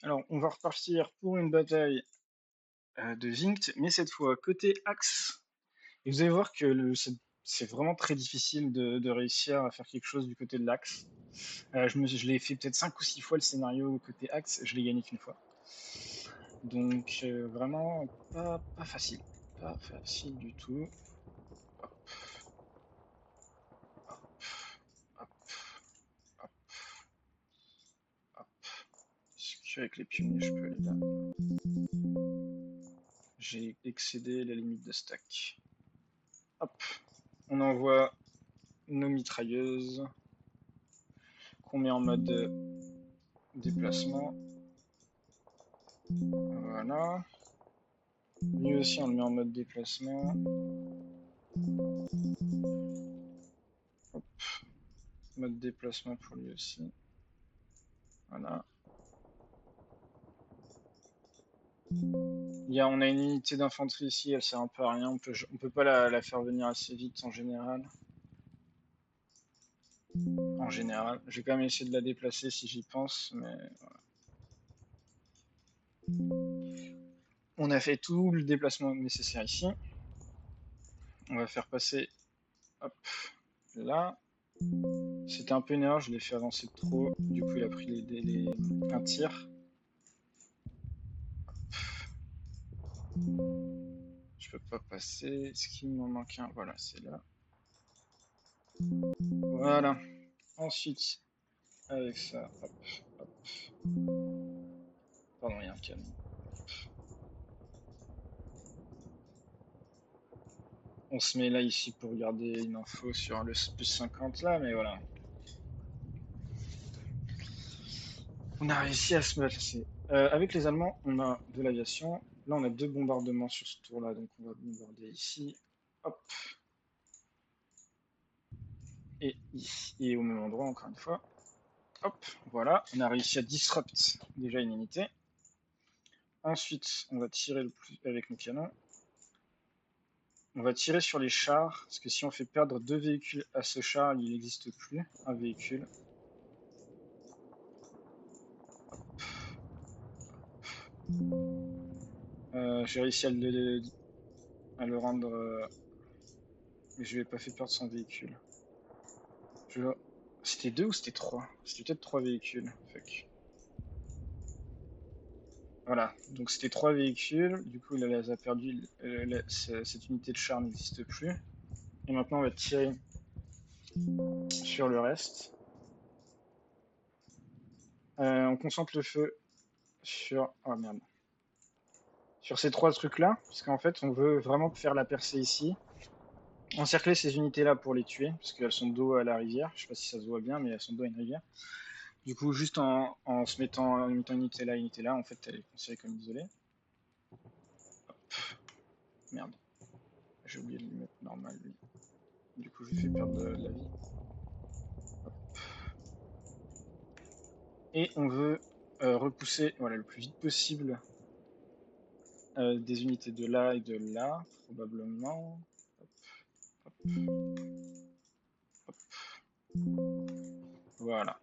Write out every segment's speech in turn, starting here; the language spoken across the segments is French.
Alors, on va repartir pour une bataille de Zinct, mais cette fois côté axe. Et vous allez voir que c'est vraiment très difficile de réussir à faire quelque chose du côté de l'axe. Je l'ai fait peut-être 5 ou 6 fois le scénario côté axe, je l'ai gagné qu'une fois. Donc vraiment pas facile. Pas facile du tout. Hop, hop, hop, hop, hop. Est-ce qu'avec les pionniers je peux aller là? J'ai excédé la limite de stack. Hop, on envoie nos mitrailleuses qu'on met en mode déplacement. Voilà. Lui aussi on le met en mode déplacement. Hop. Mode déplacement pour lui aussi. Voilà. On a une unité d'infanterie ici, elle sert un peu à rien. On peut pas la faire venir assez vite en général. En général. Je vais quand même essayer de la déplacer si j'y pense, mais voilà. On a fait tout le déplacement nécessaire ici. On va faire passer, hop, là. C'était un peu une erreur, je l'ai fait avancer de trop. Du coup, il a pris un tir. Je peux pas passer. Est-ce qu'il m'en manque un? Voilà, c'est là. Voilà. Ensuite, avec ça, hop, hop. Pardon, il y a un canon. On se met là ici pour regarder une info sur le plus 50 là, mais voilà. On a réussi à se placer. Avec les Allemands, on a de l'aviation. Là, on a 2 bombardements sur ce tour-là, donc on va bombarder ici. Hop. Et ici, et au même endroit, encore une fois. Hop, voilà. On a réussi à disrupt déjà une unité. Ensuite, on va tirer le plus avec nos canons. On va tirer sur les chars, parce que si on fait perdre 2 véhicules à ce char, il n'existe plus un véhicule. J'ai réussi à le rendre, mais je lui ai pas fait perdre son véhicule. C'était 2 ou c'était 3? C'était peut-être 3 véhicules. Fuck. Voilà, donc c'était 3 véhicules, du coup il les a perdus, cette unité de char n'existe plus. Et maintenant on va tirer sur le reste. On concentre le feu sur... Oh merde. Sur ces 3 trucs là, parce qu'en fait on veut vraiment faire la percée ici. Encercler ces unités là pour les tuer, parce qu'elles sont dos à la rivière, je sais pas si ça se voit bien mais elles sont dos à une rivière. Du coup juste en se mettant une unité là, en fait elle est considérée comme isolée. Merde. J'ai oublié de lui mettre normal lui. Du coup je lui fais perdre de la vie. Hop. Et on veut repousser voilà, le plus vite possible des unités de là et de là, probablement. Hop, hop, hop. Voilà.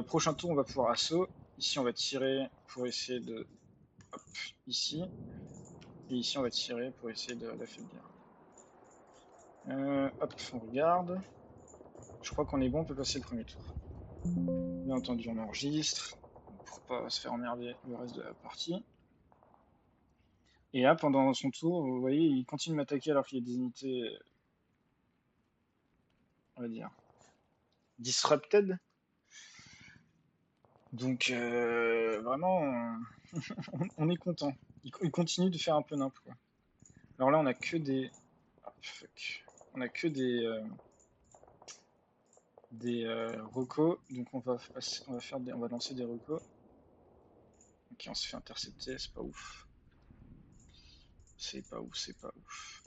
Prochain tour, on va pouvoir assaut. Ici, on va tirer pour essayer de... Hop, ici. Et ici, on va tirer pour essayer de l'affaiblir. Hop, on regarde. Je crois qu'on est bon, on peut passer le premier tour. Bien entendu, on enregistre pour pas se faire emmerder le reste de la partie. Et là, pendant son tour, vous voyez, il continue de m'attaquer alors qu'il y a des unités, on va dire, disrupted. Donc, vraiment, on est content. Il continue de faire un peu n'importe quoi. Alors là, on a que des... Oh, fuck. On a que des recos, donc on va lancer des recos. Ok, on se fait intercepter, c'est pas ouf. C'est pas ouf, c'est pas ouf.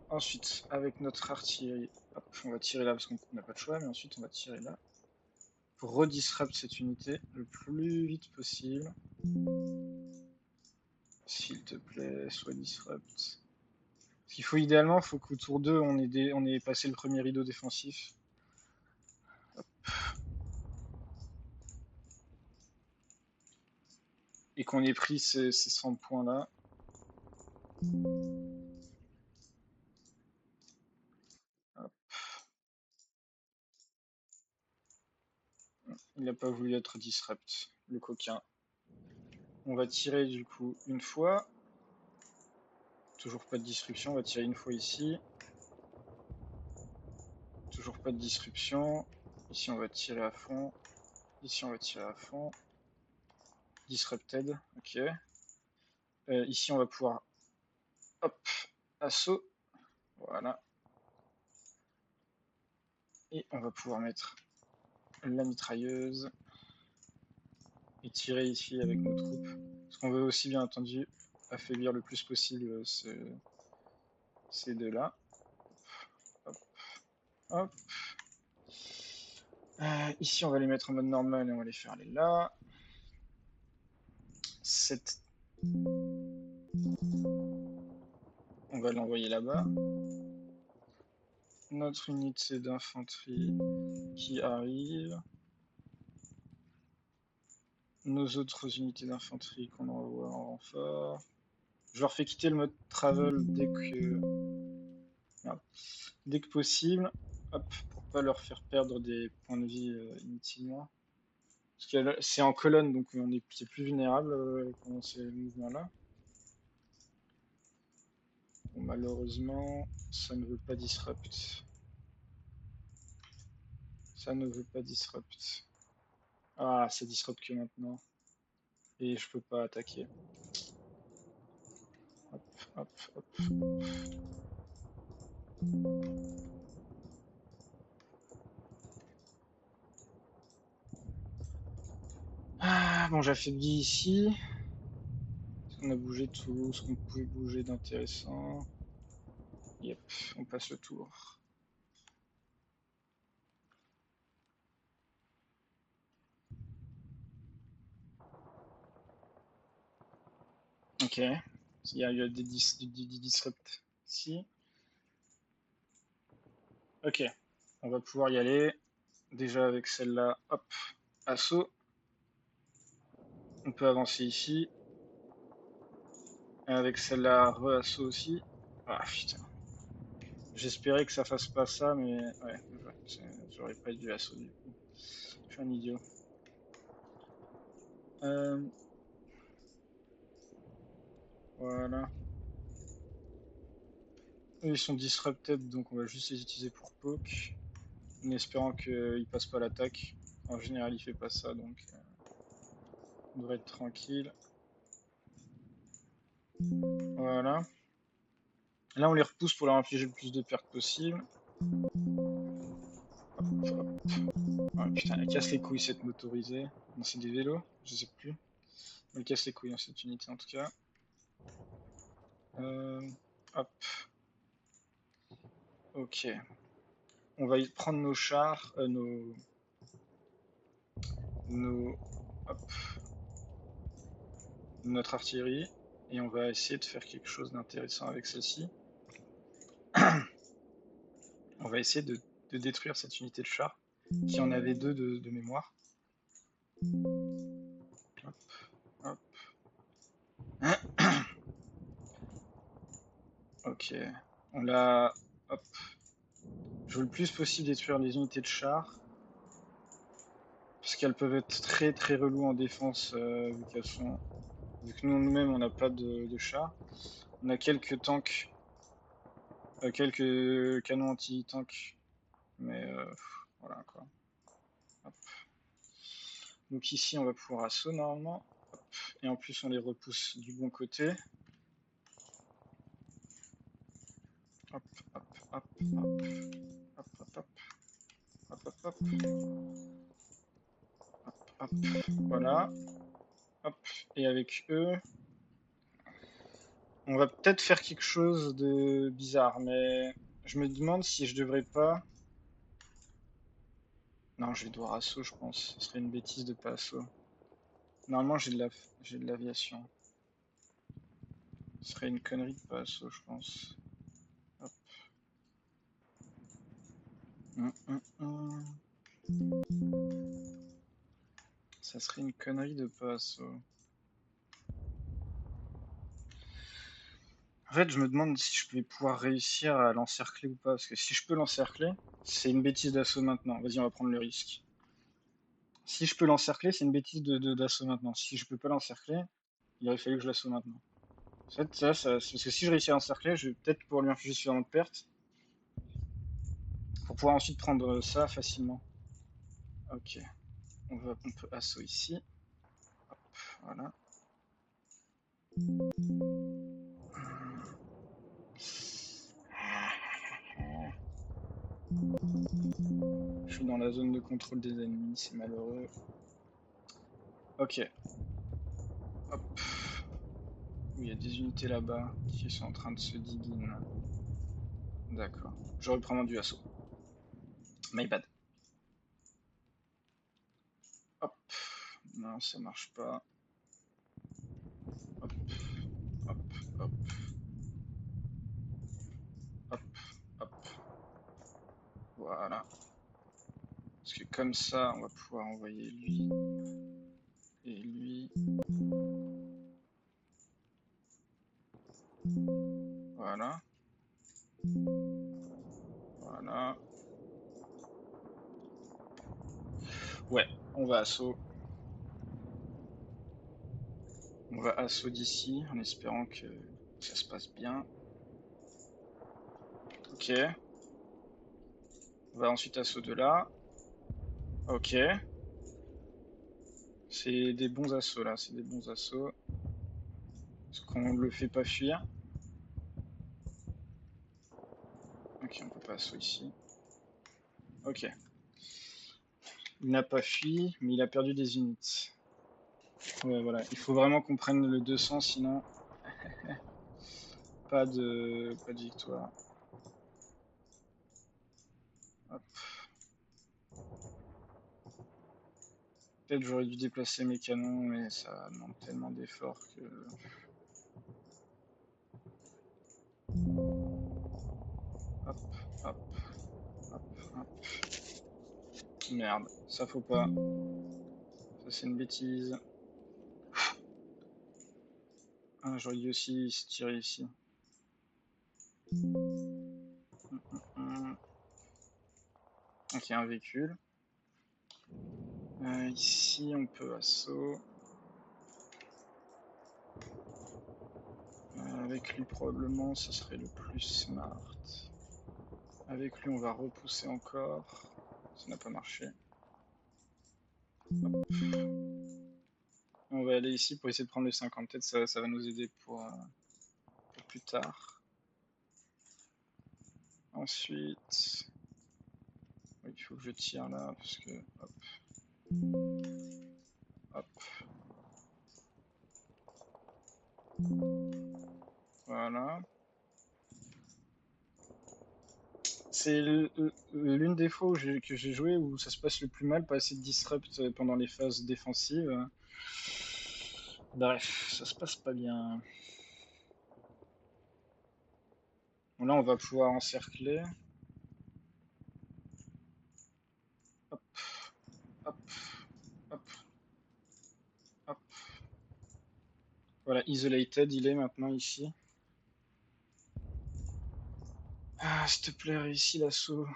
Ensuite, avec notre artillerie, hop, on va tirer là parce qu'on n'a pas de choix, mais ensuite on va tirer là pour redisrupt cette unité le plus vite possible. S'il te plaît, sois disrupt. Parce qu'il faut idéalement, faut qu'au tour 2, on ait passé le premier rideau défensif. Hop. et qu'on ait pris ces 100 points là. Hop. Il n'a pas voulu être disrupt, le coquin. On va tirer du coup une fois. Toujours pas de disruption, on va tirer une fois ici. Toujours pas de disruption. Ici on va tirer à fond. Ici on va tirer à fond. Disrupted, ok. Ici on va pouvoir, hop, assaut. Voilà. Et on va pouvoir mettre la mitrailleuse. Et tirer ici avec nos troupes. Parce qu'on veut aussi bien entendu affaiblir le plus possible ces deux-là. Hop, hop. Ici on va les mettre en mode normal et on va les faire aller là. On va l'envoyer là-bas. Notre unité d'infanterie qui arrive. Nos autres unités d'infanterie qu'on envoie en renfort. Je leur fais quitter le mode travel dès que possible. Hop, pour pas leur faire perdre des points de vie inutilement. Parce que c'est en colonne, donc c'est plus vulnérable pendant ces mouvements-là. Bon, malheureusement, ça ne veut pas disrupt. Ça ne veut pas disrupt. Ah, ça disrupt que maintenant. Et je peux pas attaquer. Hop, hop, hop. Ah, bon, j'affaiblis ici. On a bougé tout ce qu'on pouvait bouger d'intéressant. Yep, on passe le tour. Ok. Il y a eu des disrupt ici. Ok. On va pouvoir y aller. Déjà avec celle-là, hop, assaut. On peut avancer ici. Avec celle-là, re-assaut aussi. Ah putain. J'espérais que ça fasse pas ça, mais ouais, j'aurais pas dû assaut du coup. Je suis un idiot. Voilà. Eux, ils sont disrupted, donc on va juste les utiliser pour poke. En espérant qu'il passe pas l'attaque. En général, il fait pas ça, donc on devrait être tranquille. Voilà. Là, on les repousse pour leur infliger le plus de pertes possible. Hop, hop. Oh, putain, elle casse les couilles cette motorisée. Non, c'est des vélos, je sais plus. Elle casse les couilles dans cette unité en tout cas. Hop. Ok. On va y prendre nos chars, hop, notre artillerie, et on va essayer de faire quelque chose d'intéressant avec celle-ci. On va essayer de détruire cette unité de char, qui en avait deux de mémoire. Hop, hop. Ok, on l'a. Hop. Je veux le plus possible détruire les unités de char. Parce qu'elles peuvent être très très reloues en défense vu qu'elles sont. Vu que nous-mêmes on n'a pas de char. On a quelques tanks. Quelques canons anti-tank. Mais voilà quoi. Hop. Donc ici on va pouvoir assaut normalement. Hop. Et en plus on les repousse du bon côté. Hop, hop, hop, hop. Hop, hop, hop. Hop, hop, hop. Hop, hop. Voilà. Hop. Et avec eux, on va peut-être faire quelque chose de bizarre, mais je me demande si je devrais pas. Non, je vais devoir assaut, je pense. Ce serait une bêtise de pas assaut. Normalement, j'ai de l'aviation. Ce serait une connerie de pas assaut, je pense. Hop. Ça serait une connerie de pas assaut. En fait, je me demande si je vais pouvoir réussir à l'encercler ou pas, parce que si je peux l'encercler, c'est une bêtise d'assaut maintenant. Vas-y, on va prendre le risque. Si je peux l'encercler, c'est une bêtise d'assaut maintenant. Si je peux pas l'encercler, il aurait fallu que je l'assaut maintenant. En fait, parce que si je réussis à l'encercler, je vais peut-être pouvoir lui infliger suffisamment de pertes pour pouvoir ensuite prendre ça facilement. Ok, on peut assaut ici. Hop, voilà. Je suis dans la zone de contrôle des ennemis, c'est malheureux. Ok. Hop. Il y a des unités là-bas qui sont en train de se digin. D'accord. J'aurais probablement du assaut. My bad. Hop. Non, ça marche pas. Hop. Hop. Hop. Hop. Hop. Voilà. Parce que comme ça, on va pouvoir envoyer lui et lui. Voilà. Voilà. Ouais, on va assaut. On va assaut d'ici en espérant que ça se passe bien. Ok. On va ensuite assaut de là. Ok. C'est des bons assauts là, c'est des bons assauts. Parce qu'on ne le fait pas fuir. Ok, on peut pas assaut ici. Ok. Il n'a pas fui, mais il a perdu des unités. Ouais, voilà. Il faut vraiment qu'on prenne le 200, sinon pas de victoire. Hop. Peut-être j'aurais dû déplacer mes canons, mais ça demande tellement d'efforts que... Hop, hop, hop, hop. Merde, ça faut pas. Ça c'est une bêtise. Ah, j'aurais dû aussi se tirer ici. Ok, un véhicule. Ici, on peut assaut. Avec lui, probablement, ce serait le plus smart. Avec lui, on va repousser encore. Ça n'a pas marché. Hop. On va aller ici pour essayer de prendre les 50. Peut-être ça va nous aider pour plus tard. Ensuite, oui, il faut que je tire là, parce que... Hop. Hop. Voilà. C'est l'une des fois que j'ai joué où ça se passe le plus mal, pas assez de disrupt pendant les phases défensives. Bref, ça se passe pas bien. Bon, là, on va pouvoir encercler. Hop, hop, hop, hop. Voilà, isolated, il est maintenant ici. Ah, s'il te plaît, réussis l'assaut.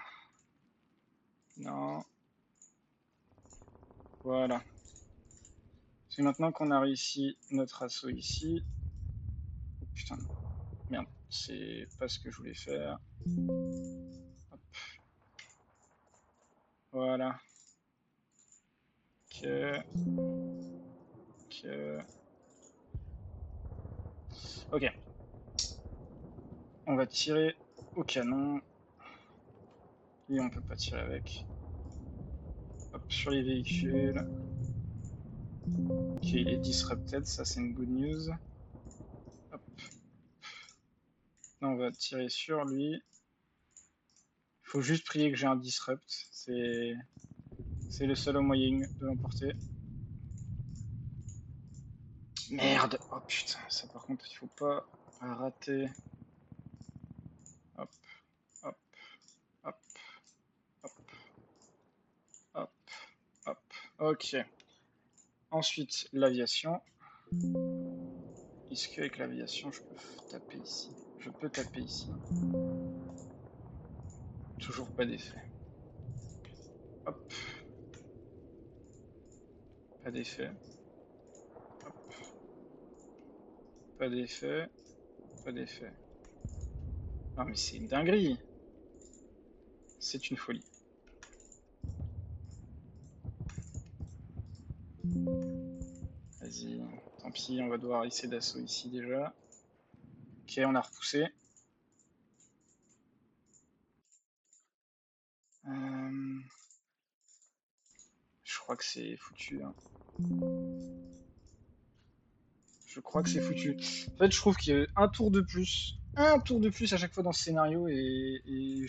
Non. Voilà. C'est maintenant qu'on a réussi notre assaut ici. Oh putain, merde, c'est pas ce que je voulais faire. Hop. Voilà. Ok. Ok. Ok. On va tirer au canon. Et on peut pas tirer avec. Hop, sur les véhicules. Ok, il est disrupted, ça c'est une good news. Hop. Là, on va tirer sur lui. Il faut juste prier que j'ai un disrupt. C'est le seul moyen de l'emporter. Merde. Oh putain, ça par contre, il faut pas rater. Hop, hop, hop, hop, hop, hop. Ok. Ensuite, l'aviation. Est-ce qu'avec l'aviation, je peux taper ici? Je peux taper ici. Toujours pas d'effet. Hop. Pas d'effet. Hop. Pas d'effet. Pas d'effet. Non mais c'est une dinguerie. C'est une folie. Vas-y, tant pis, on va devoir essayer d'assaut ici déjà. Ok, on a repoussé. Je crois que c'est foutu, hein. Je crois que c'est foutu. En fait, je trouve qu'il y a un tour de plus à chaque fois dans ce scénario et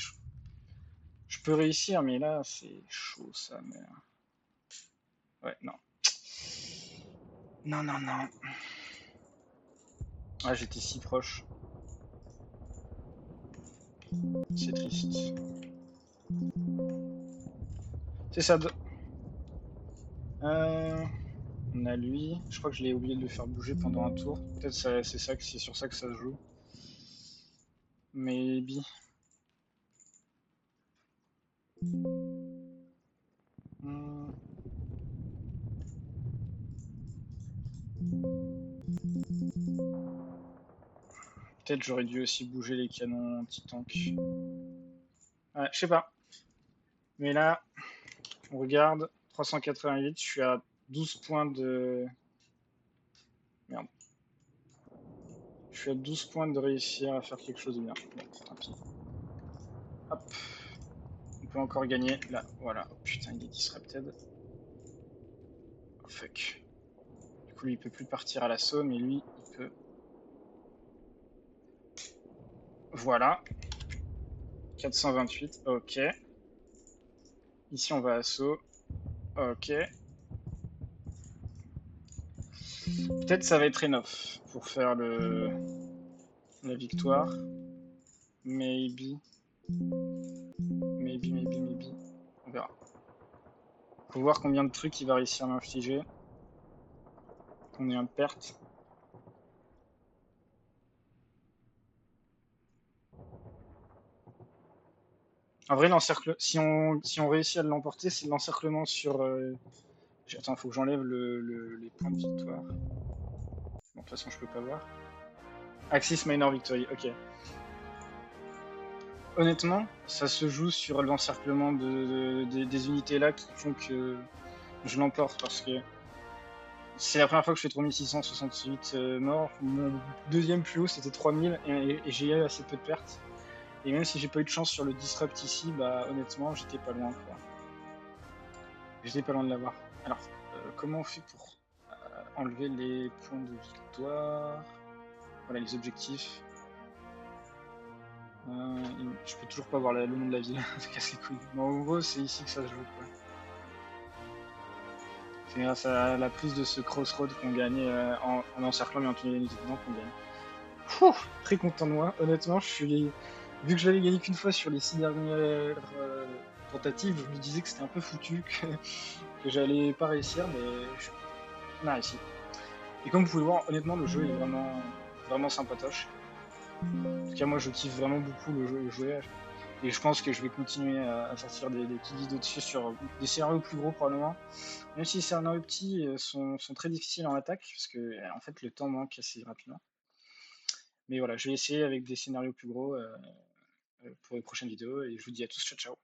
je peux réussir, mais là, c'est chaud ça. Mais... Ouais, non. Non, non, non. Ah, j'étais si proche. C'est triste. C'est ça. Euh, on a lui. Je crois que je l'ai oublié de le faire bouger pendant un tour. Peut-être c'est ça, c'est sur ça que ça se joue. Maybe. Hmm. Peut-être j'aurais dû aussi bouger les canons anti-tank. Ouais, je sais pas. Mais là, on regarde. 388, je suis à 12 points de... Merde. Je suis à 12 points de réussir à faire quelque chose de bien. Bon, tant pis. Hop. On peut encore gagner. Là, voilà. Oh putain, il est disrupted. Oh fuck. Du coup, lui, il peut plus partir à l'assaut, mais lui, il peut... Voilà. 428, ok. Ici, on va assaut. Ok. Peut-être ça va être enough pour faire la victoire. Maybe. Maybe, maybe, maybe. On verra. Faut voir combien de trucs il va réussir à m'infliger. Combien de pertes. En vrai, si on réussit à l'emporter, c'est l'encerclement sur... Attends, faut que j'enlève les points de victoire. Bon, de toute façon, je peux pas voir. Axis Minor Victory, ok. Honnêtement, ça se joue sur l'encerclement des unités là qui font que je l'emporte parce que c'est la première fois que je fais 3668 morts. Mon deuxième plus haut c'était 3000 et j'ai eu assez peu de pertes. Et même si j'ai pas eu de chance sur le disrupt ici, bah honnêtement j'étais pas loin quoi. J'étais pas loin de l'avoir. Alors, comment on fait pour enlever les points de victoire? Voilà les objectifs. Je peux toujours pas voir le nom de la ville, ça casse les couilles. Mais en gros, c'est ici que ça se joue, quoi. C'est grâce à la prise de ce crossroad qu'on gagnait en encerclant bien tous les unités dedans qu'on gagne. Pouh, très content de moi, honnêtement, vu que je l'avais gagné qu'une fois sur les 6 dernières tentatives, je me disais que c'était un peu foutu, que j'allais pas réussir, mais on a réussi. Et comme vous pouvez le voir, honnêtement, le jeu est vraiment, vraiment sympatoche. En tout cas, moi, je kiffe vraiment beaucoup le jouer. Et je pense que je vais continuer à sortir des petites vidéos dessus sur des scénarios plus gros probablement. Même si les scénarios petits sont très difficiles en attaque, parce que en fait le temps manque assez rapidement. Mais voilà, je vais essayer avec des scénarios plus gros pour les prochaines vidéos et je vous dis à tous ciao ciao.